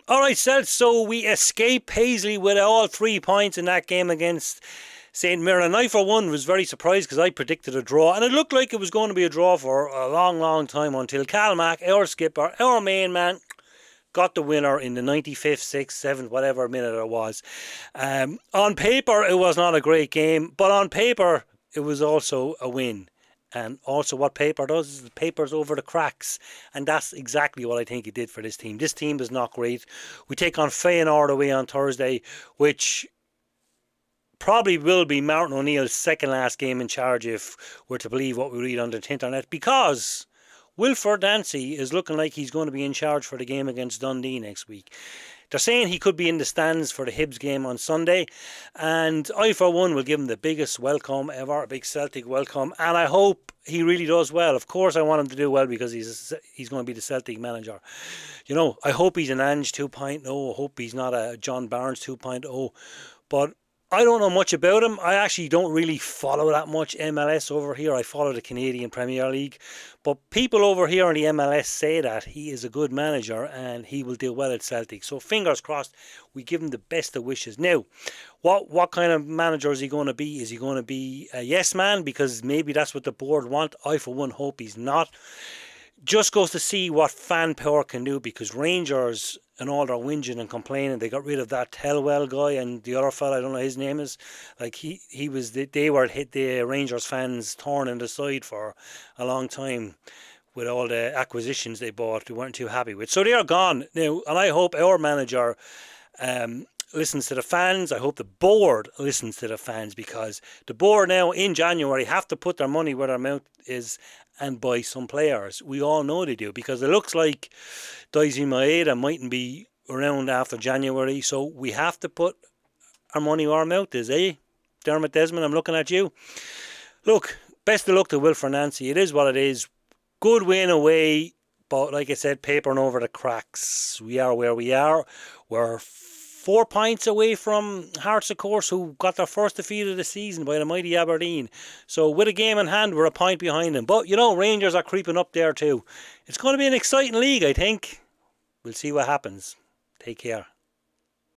All right, Celts, so we escape Paisley with all 3 points in that game against St Mirren. And I, for one, was very surprised because I predicted a draw. And it looked like it was going to be a draw for a long, long time until Cal Mack, our skipper, our main man, got the winner in the 95th, 6th, 7th, whatever minute it was. On paper, it was not a great game, but on paper, it was also a win. And also what paper does is the paper's over the cracks. And that's exactly what I think it did for this team. This team is not great. We take on Feyenoord away on Thursday, which probably will be Martin O'Neill's second last game in charge if we're to believe what we read on the internet, because Wilfried Nancy is looking like he's going to be in charge for the game against Dundee next week. They're saying he could be in the stands for the Hibs game on Sunday, and I, for one, will give him the biggest welcome ever, a big Celtic welcome, and I hope he really does well. Of course, I want him to do well because he's going to be the Celtic manager. You know, I hope he's an Ange 2.0. I hope he's not a John Barnes 2.0. But I don't know much about him. I actually don't really follow that much MLS over here. I follow the Canadian Premier League. But people over here in the MLS say that he is a good manager and he will do well at Celtic. So fingers crossed, we give him the best of wishes. Now, what kind of manager is he going to be? Is he going to be a yes man? Because maybe that's what the board want. I, for one, hope he's not. Just goes to see what fan power can do, because Rangers and all their whinging and complaining, they got rid of that Tellwell guy and the other fella, I don't know his name is, like they were hit the Rangers fans torn in the side for a long time with all the acquisitions they bought they weren't too happy with. So they are gone now, and I hope our manager listens to the fans. I hope the board listens to the fans, because the board now in January have to put their money where their mouth is and buy some players. We all know they do, because it looks like Daisy Maeda mightn't be around after January, so we have to put our money where our mouth is, eh? Dermot Desmond, I'm looking at you. Look, best of luck to Wilfried Nancy. It is what it is. Good win away, but like I said, papering over the cracks. We are where we are. We're 4 points away from Hearts, of course, who got their first defeat of the season by the mighty Aberdeen. So with a game in hand, we're a point behind them. But, you know, Rangers are creeping up there too. It's going to be an exciting league, I think. We'll see what happens. Take care.